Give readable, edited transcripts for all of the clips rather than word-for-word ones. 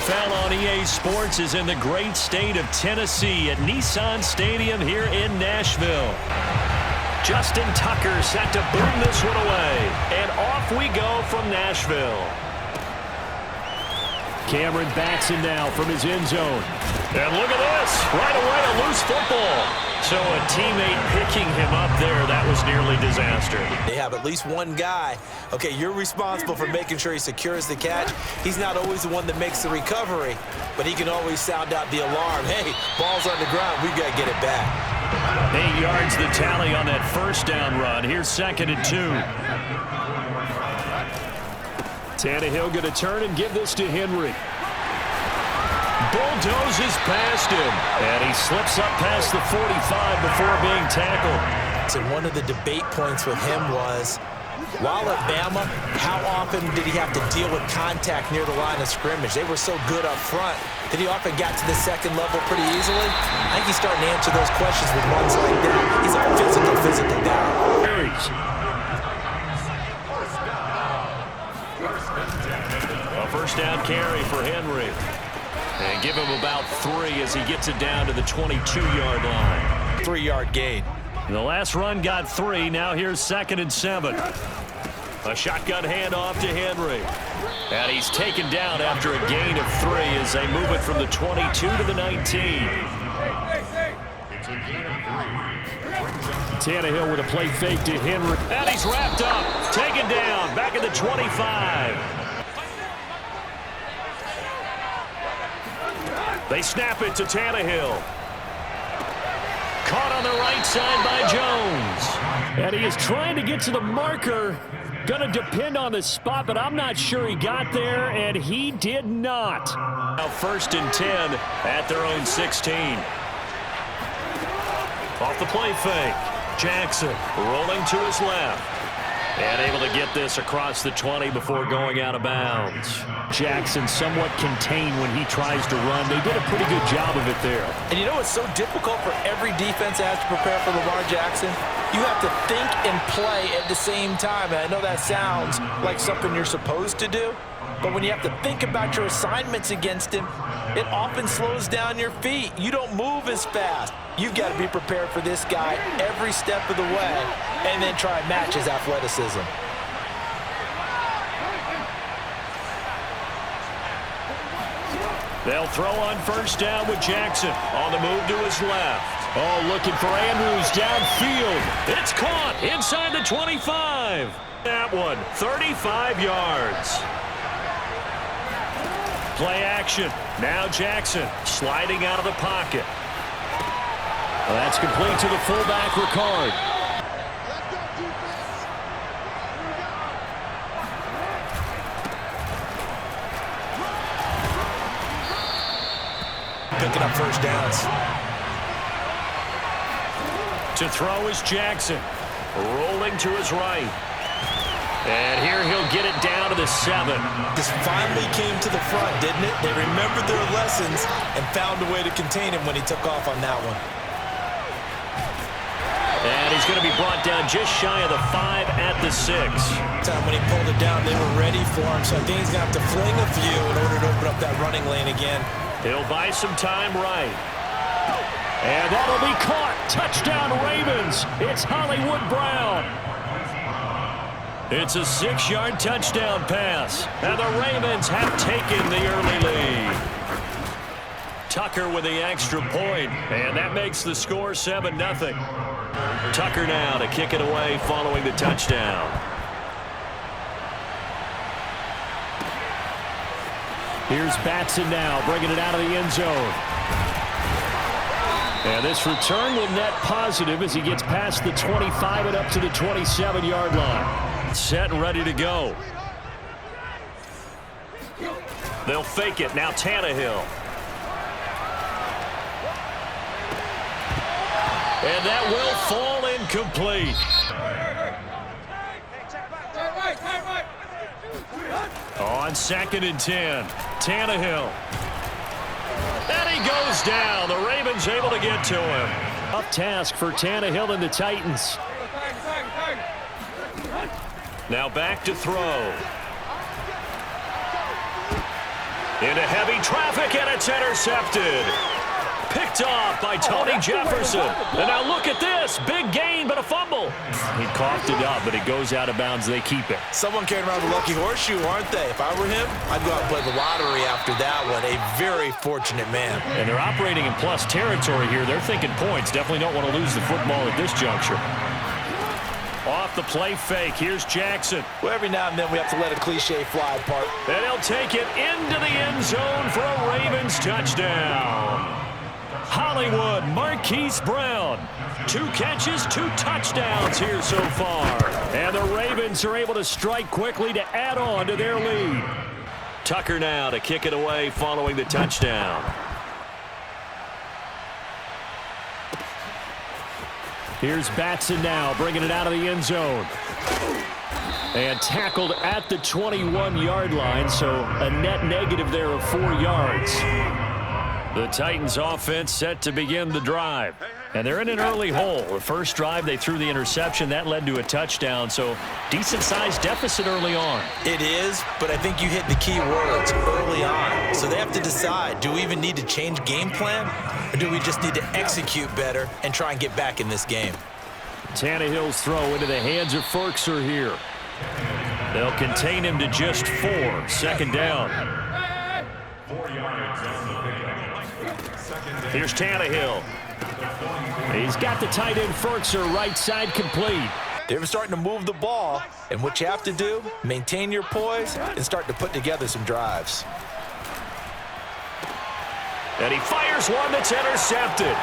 NFL on EA Sports is in the great state of Tennessee at Nissan Stadium here in Nashville. Justin Tucker set to boom this one away. And off we go from Nashville. Cameron bats it now from his end zone. And look at this. Right away, a loose football. So a teammate picking him up there, that was nearly disaster. They have at least one guy. Okay, you're responsible for making sure he secures the catch. He's not always the one that makes the recovery, but he can always sound out the alarm. Hey, ball's on the ground. We've got to get it back. 8 yards the tally on that first down run. Here's 2nd and 2. Tannehill going to turn and give this to Henry. Bulldozes past him, and he slips up past the 45 before being tackled. So one of the debate points with him was, while at Bama, how often did he have to deal with contact near the line of scrimmage? They were so good up front that he often got to the second level pretty easily. I think he's starting to answer those questions with runs like that. He's a physical guy. A first down carry for Henry. And give him about 3 as he gets it down to the 22-yard line. 3-yard gain. The last run got 3. Now here's 2nd and 7. A shotgun handoff to Henry. And he's taken down after a gain of 3 as they move it from the 22 to the 19. Tannehill with a play fake to Henry. And he's wrapped up. Taken down. Back at the 25. They snap it to Tannehill. Caught on the right side by Jones. And he is trying to get to the marker. Going to depend on the spot, but I'm not sure he got there, and he did not. Now 1st and 10 at their own 16. Off the play fake. Jackson rolling to his left. And able to get this across the 20 before going out of bounds. Jackson somewhat contained when he tries to run. They did a pretty good job of it there. And you know it's so difficult for every defense that has to prepare for Lamar Jackson? You have to think and play at the same time. And I know that sounds like something you're supposed to do, but when you have to think about your assignments against him, it often slows down your feet. You don't move as fast. You've got to be prepared for this guy every step of the way and then try and match his athleticism. They'll throw on first down with Jackson on the move to his left. Oh, looking for Andrews downfield. It's caught inside the 25. That one, 35 yards. Play action. Now Jackson sliding out of the pocket. Well, that's complete to the fullback, Ricard. Picking up first downs. To throw is Jackson. Rolling to his right. And here he'll get it down to the 7. This finally came to the front, didn't it? They remembered their lessons and found a way to contain him when he took off on that one. And he's going to be brought down just shy of the 5 at the 6. Time when he pulled it down, they were ready for him, so I think he's going to have to fling a few in order to open up that running lane again. He'll buy some time right. And that'll be caught. Touchdown, Ravens. It's Hollywood Brown. It's a 6-yard touchdown pass. And the Ravens have taken the early lead. Tucker with the extra point, and that makes the score 7-0. Tucker now to kick it away following the touchdown. Here's Batson now, bringing it out of the end zone. And this return will net positive as he gets past the 25 and up to the 27-yard line. Set and ready to go. They'll fake it. Now Tannehill. And that will fall incomplete. On 2nd and 10, Tannehill. And he goes down. The Ravens able to get to him. Tough task for Tannehill and the Titans. Now back to throw. Into heavy traffic, and it's intercepted. Picked off by Tony Jefferson. And now look at this. Big gain, but a fumble. He coughed it up, but it goes out of bounds. They keep it. Someone carrying around the lucky horseshoe, aren't they? If I were him, I'd go out and play the lottery after that one. A very fortunate man. And they're operating in plus territory here. They're thinking points. Definitely don't want to lose the football at this juncture. Off the play fake. Here's Jackson. Well, every now and then we have to let a cliche fly apart. And he'll take it into the end zone for a Ravens touchdown. Hollywood Marquise Brown. 2 catches, 2 touchdowns here so far. And the Ravens are able to strike quickly to add on to their lead. Tucker now to kick it away following the touchdown. Here's Batson now, bringing it out of the end zone. And tackled at the 21-yard line, so a net negative there of 4 yards. The Titans offense set to begin the drive. And they're in an early hole. The first drive, they threw the interception. That led to a touchdown, so decent-sized deficit early on. It is, but I think you hit the key words early on. So they have to decide, do we even need to change game plan, or do we just need to execute better and try and get back in this game? Tannehill's throw into the hands of Ferkser here. They'll contain him to just 4. Second down. Here's Tannehill. He's got the tight end Ferkser right side complete. They're starting to move the ball, and what you have to do, maintain your poise and start to put together some drives. And he fires one that's intercepted.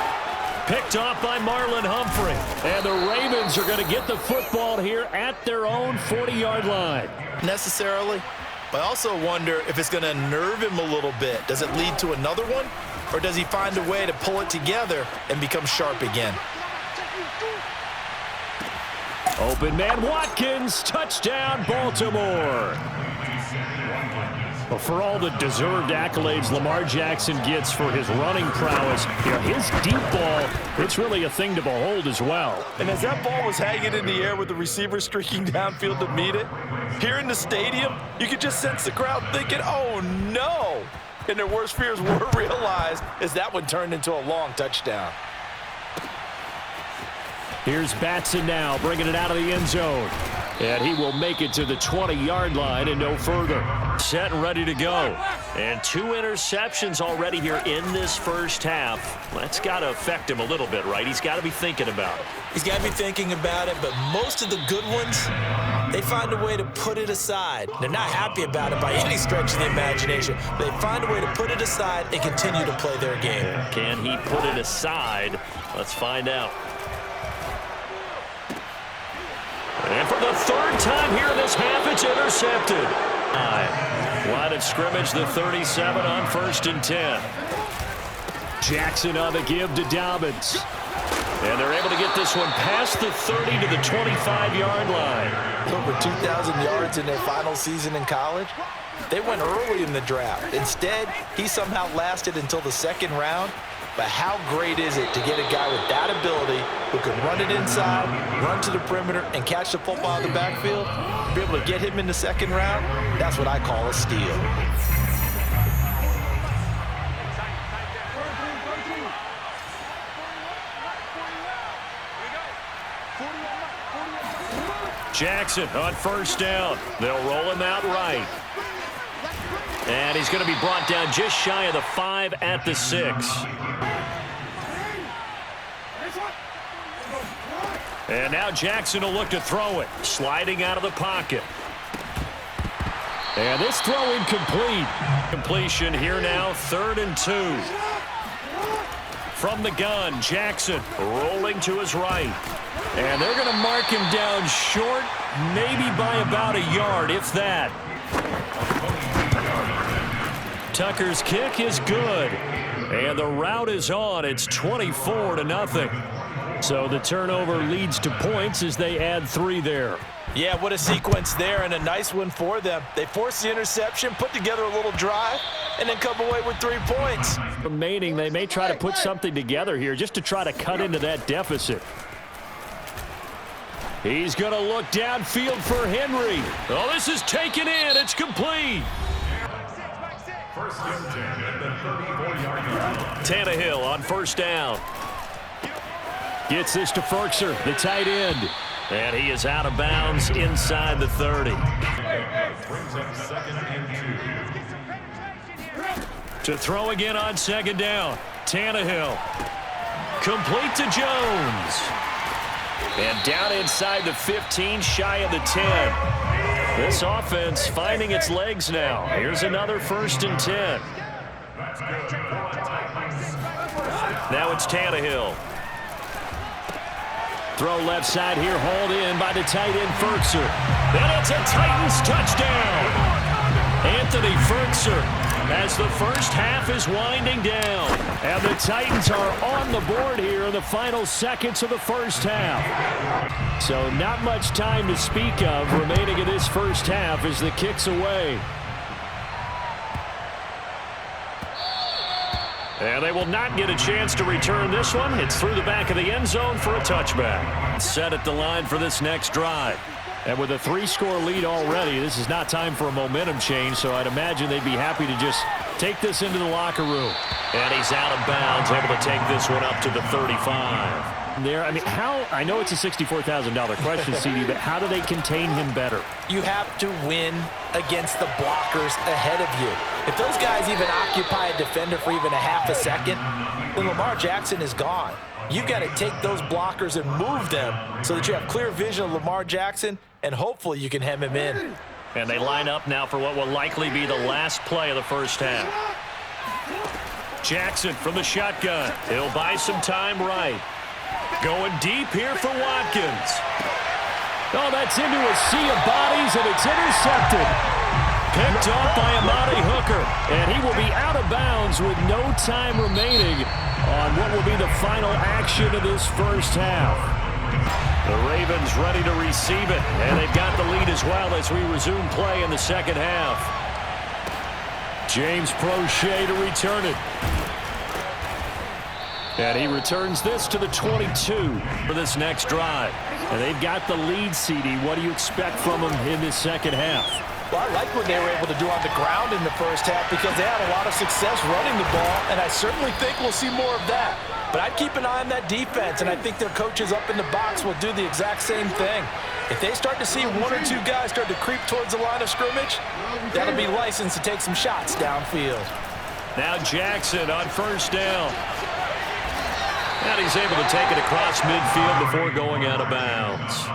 Picked off by Marlon Humphrey. And the Ravens are going to get the football here at their own 40-yard line. Necessarily, but I also wonder if it's going to nerve him a little bit. Does it lead to another one? Or does he find a way to pull it together and become sharp again? Open man Watkins, touchdown Baltimore. Well, for all the deserved accolades Lamar Jackson gets for his running prowess, his deep ball, it's really a thing to behold as well. And as that ball was hanging in the air with the receiver streaking downfield to meet it, here in the stadium, you could just sense the crowd thinking, oh no! And their worst fears were realized as that one turned into a long touchdown. Here's Batson now, bringing it out of the end zone. And he will make it to the 20-yard line and no further. Set and ready to go. And 2 interceptions already here in this first half. That's got to affect him a little bit, right? He's got to be thinking about it. He's got to be thinking about it, but most of the good ones, they find a way to put it aside. They're not happy about it by any stretch of the imagination. They find a way to put it aside and continue to play their game. Can he put it aside? Let's find out. And for the 3rd time here in this half, it's intercepted. Line of scrimmage, the 37 on 1st and 10. Jackson on the give to Dobbins. And they're able to get this one past the 30 to the 25-yard line. Over 2,000 yards in their final season in college. They went early in the draft. Instead, he somehow lasted until the 2nd round. But how great is it to get a guy with that ability who can run it inside, run to the perimeter, and catch the football out of the backfield? To be able to get him in the 2nd round, that's what I call a steal. Jackson on 1st down. They'll roll him out right. And he's going to be brought down just shy of the 5 at the 6. And now Jackson will look to throw it. Sliding out of the pocket. And this throw incomplete. Completion here now, 3rd and 2. From the gun, Jackson rolling to his right. And they're going to mark him down short, maybe by about a yard, if that. Tucker's kick is good. And the route is on. It's 24-0. So the turnover leads to points as they add 3 there. Yeah, what a sequence there, and a nice one for them. They force the interception, put together a little drive, and then come away with 3 points. Remaining, they may try to put something together here just to try to cut into that deficit. He's going to look downfield for Henry. Oh, this is taken in. It's complete. Tannehill on first down. Gets this to Firkser, the tight end. And he is out of bounds inside the 30. To throw again on second down. Tannehill. Complete to Jones. And down inside the 15, shy of the 10. This offense finding its legs now. Here's another 1st and 10. Now it's Tannehill. Throw left side here, hauled in by the tight end Firkser. And it's a Titans touchdown. Anthony Firkser as the first half is winding down. And the Titans are on the board here in the final seconds of the first half. So not much time to speak of remaining in this first half as the kick's away. And they will not get a chance to return this one. It's through the back of the end zone for a touchback. Set at the line for this next drive. And with a 3-score lead already, this is not time for a momentum change, so I'd imagine they'd be happy to just take this into the locker room. And he's out of bounds, able to take this one up to the 35. There, I mean, I know it's a $64,000 question, CD, but how do they contain him better? You have to win against the blockers ahead of you. If those guys even occupy a defender for even a half a second, then Lamar Jackson is gone. You've got to take those blockers and move them so that you have clear vision of Lamar Jackson, and hopefully you can hem him in. And they line up now for what will likely be the last play of the first half. Jackson from the shotgun. He'll buy some time right. Going deep here for Watkins. Oh, that's into a sea of bodies, and it's intercepted. Picked off by Amari Hooker, and he will be out of bounds with no time remaining on what will be the final action of this first half. The Ravens ready to receive it, and they've got the lead as well as we resume play in the second half. James Prochet to return it. And he returns this to the 22 for this next drive. And they've got the lead, CD. What do you expect from them in this second half? Well, I like what they were able to do on the ground in the first half because they had a lot of success running the ball, and I certainly think we'll see more of that. But I'd keep an eye on that defense, and I think their coaches up in the box will do the exact same thing. If they start to see 1 or 2 guys start to creep towards the line of scrimmage, that'll be licensed to take some shots downfield. Now Jackson on first down. And he's able to take it across midfield before going out of bounds.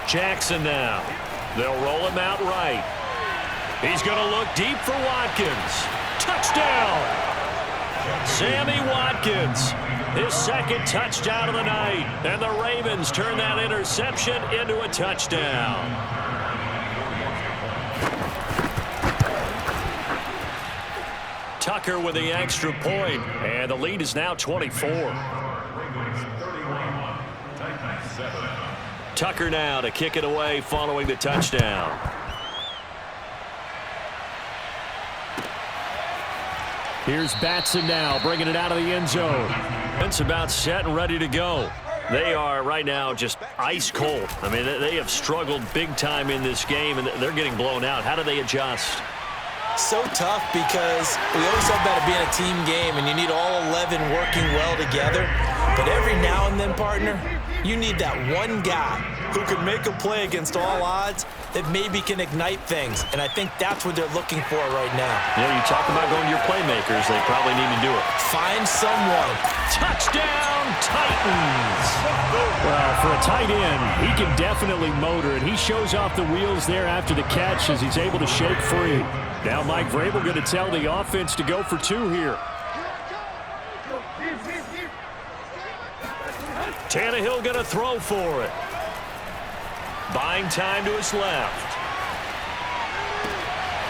Jackson now. They'll roll him out right. He's going to look deep for Watkins. Touchdown! Sammy Watkins, his second touchdown of the night. And the Ravens turn that interception into a touchdown. Tucker with the extra point, and the lead is now 24. Tucker now to kick it away following the touchdown. Here's Batson now bringing it out of the end zone. It's about set and ready to go. They are right now just ice cold. I mean, they have struggled big time in this game, and they're getting blown out. How do they adjust? So tough because we always talk about it being a team game and you need all 11 working well together. But every now and then, partner, you need that one guy who can make a play against all odds that maybe can ignite things. And I think that's what they're looking for right now. Yeah, you talk about going to your playmakers. They probably need to do it. Find someone. Touchdown, Titans! Well, for a tight end, he can definitely motor it. He shows off the wheels there after the catch as he's able to shake free. Now Mike Vrabel going to tell the offense to go for 2 here. Tannehill going to throw for it. Buying time to his left.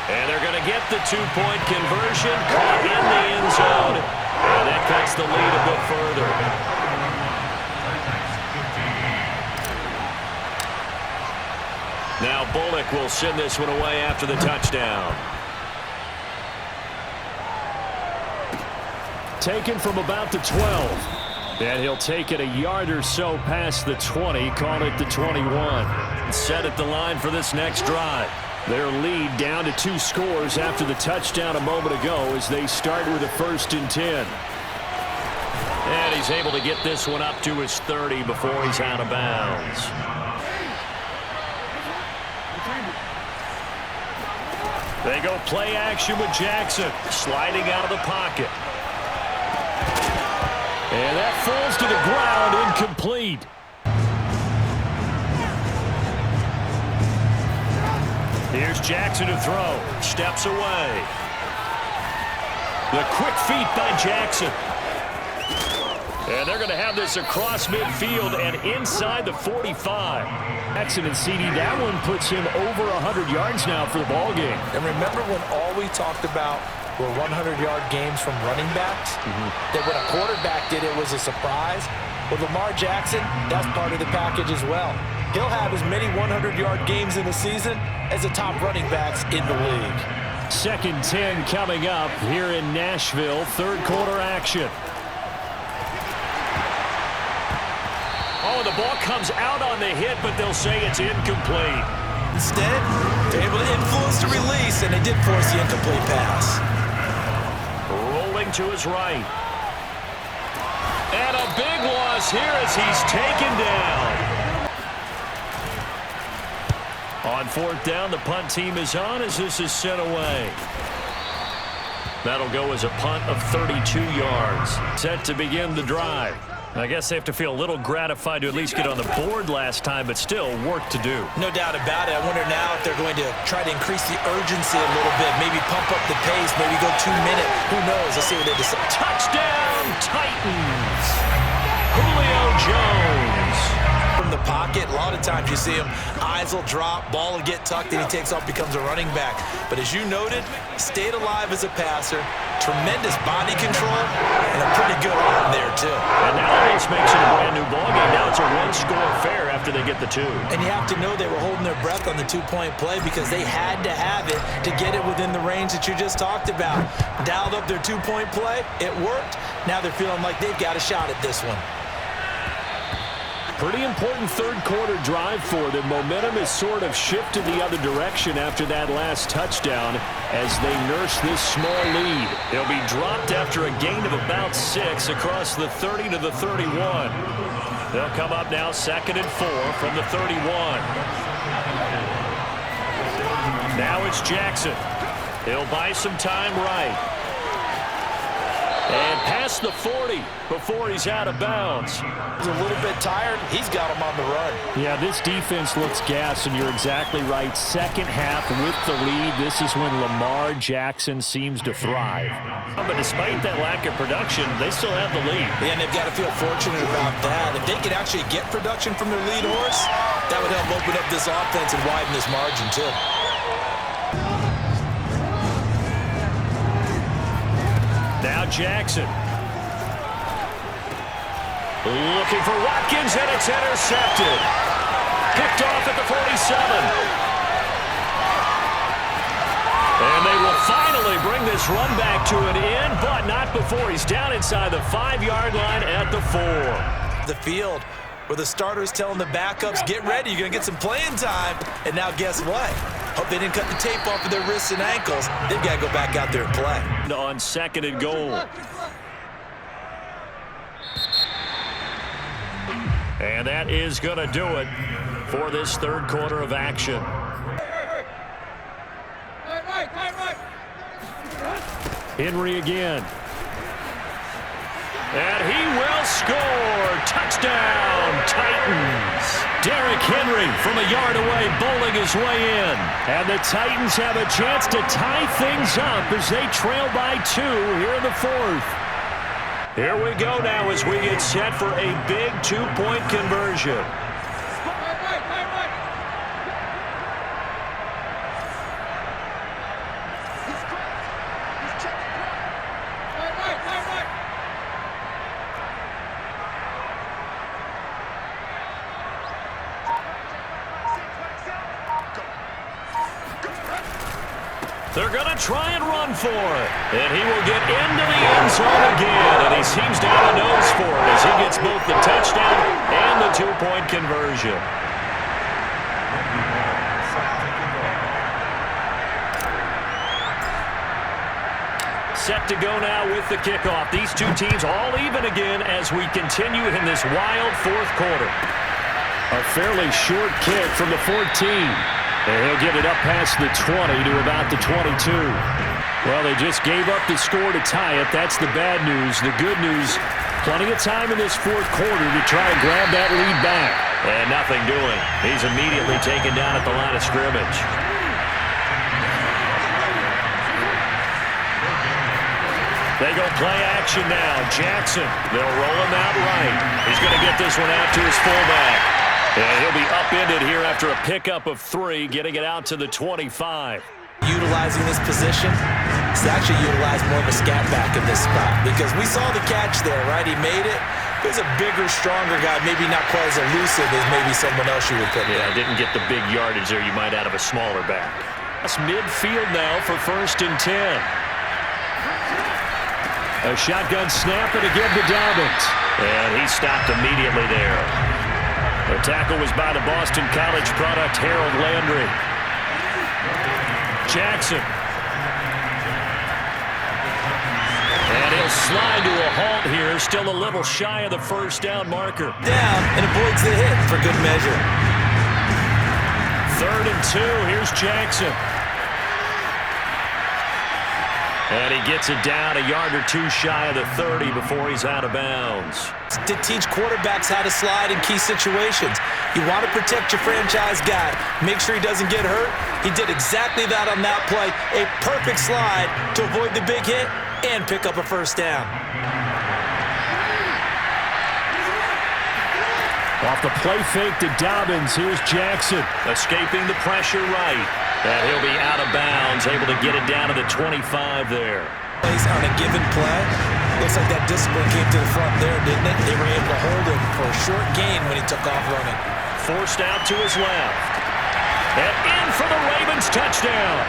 And they're going to get the 2-point conversion. Caught in the end zone. And that cuts the lead a bit further. Now Bullock will send this one away after the touchdown. Taken from about the 12. And he'll take it a yard or so past the 20. Call it the 21. Set at the line for this next drive. Their lead down to 2 scores after the touchdown a moment ago as they start with a 1st and 10. And he's able to get this one up to his 30 before he's out of bounds. They go play action with Jackson, sliding out of the pocket. And that falls to the ground, incomplete. Here's Jackson to throw. Steps away. The quick feet by Jackson. And they're going to have this across midfield and inside the 45. Jackson and CD, that one puts him over 100 yards now for the ball game. And remember when all we talked about were 100-yard games from running backs? That when a quarterback did it was a surprise? Well, Lamar Jackson, that's part of the package as well. He'll have as many 100-yard games in a season as the top running backs in the league. 2nd 10 coming up here in Nashville. 3rd quarter action. Oh, the ball comes out on the hit, but they'll say it's incomplete. Instead, they're able to influence the release, and they did force the incomplete pass. Rolling to his right. And a big loss here as he's taken down. On 4th down, the punt team is on as this is sent away. That'll go as a punt of 32 yards. Set to begin the drive. I guess they have to feel a little gratified to at least get on the board last time, but still work to do. No doubt about it. I wonder now if they're going to try to increase the urgency a little bit, maybe pump up the pace, maybe go 2-minute. Who knows? Let's see what they decide. Touchdown, Titans! Julio Jones. From the pocket, a lot of times you see him, eyes will drop, ball will get tucked, and he takes off, becomes a running back. But as you noted, stayed alive as a passer, tremendous body control, and a pretty good arm there, too. And now this makes it a brand-new ballgame. Now it's a one-score affair after they get the 2. And you have to know they were holding their breath on the 2-point play because they had to have it to get it within the range that you just talked about. Dialed up their 2-point play. It worked. Now they're feeling like they've got a shot at this one. Pretty important 3rd quarter drive for them. Momentum has sort of shifted the other direction after that last touchdown as they nurse this small lead. They'll be dropped after a gain of about 6 across the 30 to the 31. They'll come up now 2nd and 4 from the 31. Now it's Jackson. He'll buy some time right. And past the 40 before he's out of bounds. He's a little bit tired. He's got him on the run. Yeah, this defense looks gassed, and you're exactly right. 2nd half with the lead. This is when Lamar Jackson seems to thrive. But despite that lack of production, they still have the lead. Yeah, and they've got to feel fortunate about that. If they could actually get production from their lead horse, that would help open up this offense and widen this margin, too. Now Jackson. Looking for Watkins, and it's intercepted. Picked off at the 47. And they will finally bring this run back to an end, but not before he's down inside the 5-yard line at the 4. The field where the starter's telling the backups, get ready, you're going to get some playing time. And now guess what? Hope they didn't cut the tape off of their wrists and ankles. They've got to go back out there and play. On 2nd and goal. And that is going to do it for this 3rd quarter of action. Henry again. And he will score. Touchdown, Titans. Derrick Henry from a yard away, bowling his way in. And the Titans have a chance to tie things up as they trail by 2 here in the 4th. Here we go now as we get set for a big 2-point conversion. They're going to try and run for it. And he will get into the end zone again. And he seems to have a nose for it as he gets both the touchdown and the 2-point conversion. set to go now with the kickoff. These two teams all even again as we continue in this wild fourth quarter. A fairly short kick from the 14. And he'll get it up past the 20 to about the 22. Well, they just gave up the score to tie it. That's the bad news. The good news, plenty of time in this fourth quarter to try and grab that lead back. And nothing doing. He's immediately taken down at the line of scrimmage. They go play action now. Jackson, they'll roll him out right. He's going to get this one out to his fullback. And he'll be upended here after a pickup of 3, getting it out to the 25. Utilizing this position, he's actually utilized more of a scat back in this spot because we saw the catch there, right? He made it. There's a bigger, stronger guy, maybe not quite as elusive as maybe someone else you would put in. Yeah, didn't get the big yardage there you might out of a smaller back. That's midfield now for 1st and 10. A shotgun snap and again to Dobbins. And he stopped immediately there. The tackle was by the Boston College product, Harold Landry. Jackson. And he'll slide to a halt here, still a little shy of the first down marker. Down and avoids the hit for good measure. 3rd and 2, here's Jackson. And he gets it down a yard or 2 shy of the 30 before he's out of bounds. To teach quarterbacks how to slide in key situations. You want to protect your franchise guy. Make sure he doesn't get hurt. He did exactly that on that play. A perfect slide to avoid the big hit and pick up a first down. Off the play fake to Dobbins, here's Jackson. Escaping the pressure right. And he'll be out of bounds, able to get it down to the 25 there. On a given play, looks like that discipline came to the front there, didn't it? They were able to hold him for a short gain when he took off running. Forced out to his left. And in for the Ravens touchdown.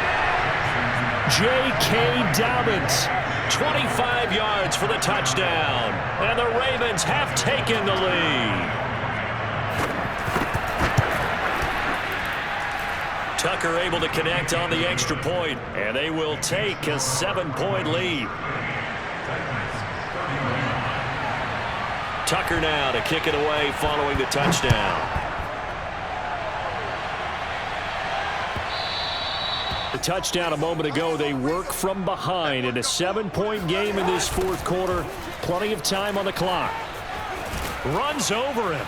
J.K. Dobbins, 25 yards for the touchdown. And the Ravens have taken the lead. Tucker able to connect on the extra point, and they will take a 7-point lead. Tucker now to kick it away following the touchdown. The touchdown a moment ago, they work from behind in a 7-point game in this fourth quarter. Plenty of time on the clock. Runs over him.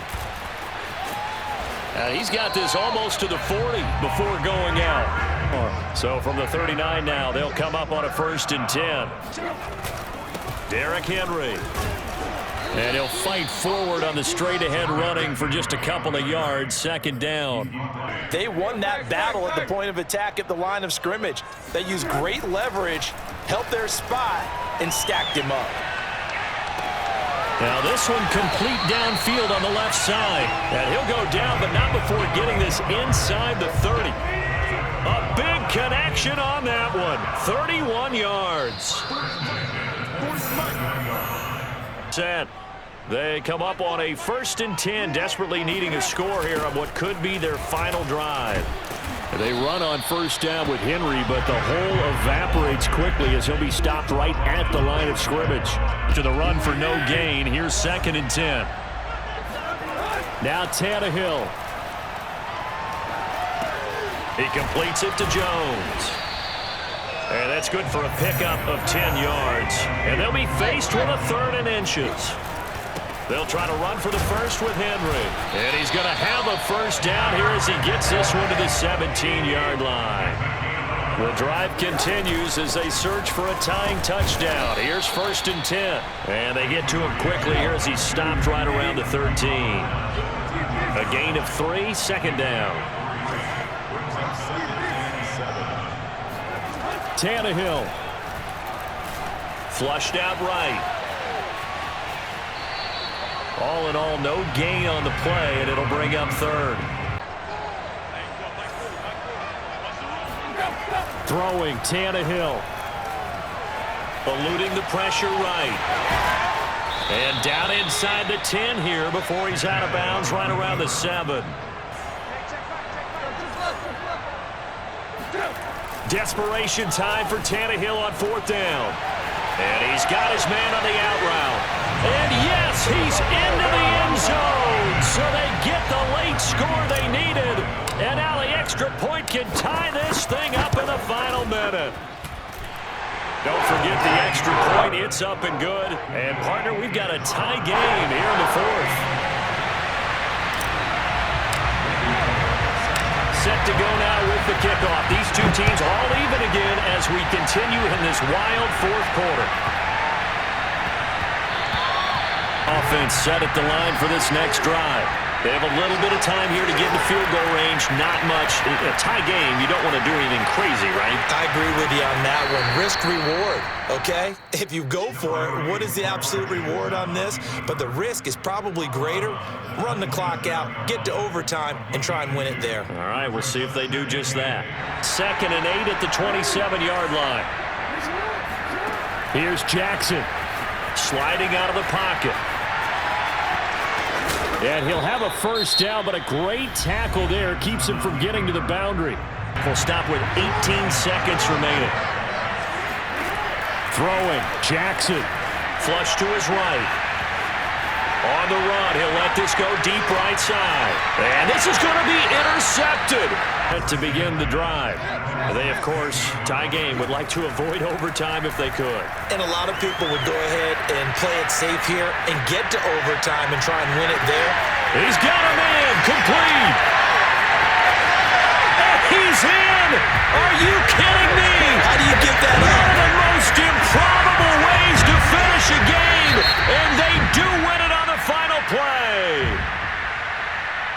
He's got this almost to the 40 before going out. So from the 39 now, they'll come up on a 1st and 10. Derrick Henry. And he'll fight forward on the straight-ahead running for just a couple of yards, 2nd down. They won that battle at the point of attack at the line of scrimmage. They used great leverage, helped their spot, and stacked him up. Now this one complete downfield on the left side. And he'll go down, but not before getting this inside the 30. A big connection on that one. 31 yards. Set. They come up on a 1st and 10, desperately needing a score here on what could be their final drive. They run on 1st down with Henry, but the hole evaporates quickly as he'll be stopped right at the line of scrimmage. To the run for no gain. Here's 2nd and 10. Now Tannehill. He completes it to Jones. And that's good for a pickup of 10 yards. And they'll be faced with a 3rd and inches. They'll try to run for the first with Henry. And he's going to have a first down here as he gets this one to the 17-yard line. The drive continues as they search for a tying touchdown. Here's 1st and 10. And they get to him quickly here as he's stopped right around the 13. A gain of 3, 2nd down. Tannehill. Flushed out right. All in all, no gain on the play, and it'll bring up 3rd. Throwing, Tannehill. Eluding the pressure right. And down inside the 10 here before he's out of bounds right around the 7. Desperation time for Tannehill on 4th down. And he's got his man on the out route. And yes, he's into the end zone. So they get the late score they needed. And now the extra point can tie this thing up in the final minute. Don't forget the extra point. It's up and good. And, partner, we've got a tie game here in the fourth. Set to go now with the kickoff. These two teams all even again as we continue in this wild fourth quarter. Offense set at the line for this next drive. They have a little bit of time here to get in the field goal range. Not much. In a tie game, you don't want to do anything crazy, right? I agree with you on that one. Risk-reward, okay? If you go for it, what is the absolute reward on this? But the risk is probably greater. Run the clock out, get to overtime, and try and win it there. All right, we'll see if they do just that. 2nd and 8 at the 27-yard line. Here's Jackson sliding out of the pocket. And he'll have a first down, but a great tackle there keeps him from getting to the boundary. We'll stop with 18 seconds remaining. Throwing, Jackson. Flush to his right. On the run, he'll let this go deep right side. And this is going to be intercepted to begin the drive. They, of course, tie game, would like to avoid overtime if they could. And a lot of people would go ahead and play it safe here and get to overtime and try and win it there. He's got a man, complete. And he's in. Are you kidding me? How do you get that up? One of the most improbable ways to finish a game, and they do win it on the final play.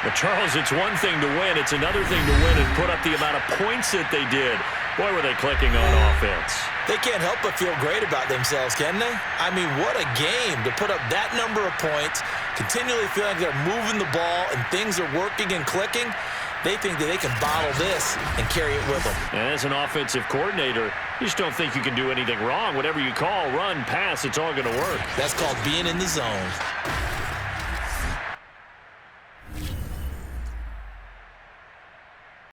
But, Charles, it's one thing to win. It's another thing to win and put up the amount of points that they did. Boy, were they clicking on offense. They can't help but feel great about themselves, can they? I mean, what a game to put up that number of points, continually feeling like they're moving the ball and things are working and clicking. They think that they can bottle this and carry it with them. And as an offensive coordinator, you just don't think you can do anything wrong. Whatever you call, run, pass, it's all going to work. That's called being in the zone.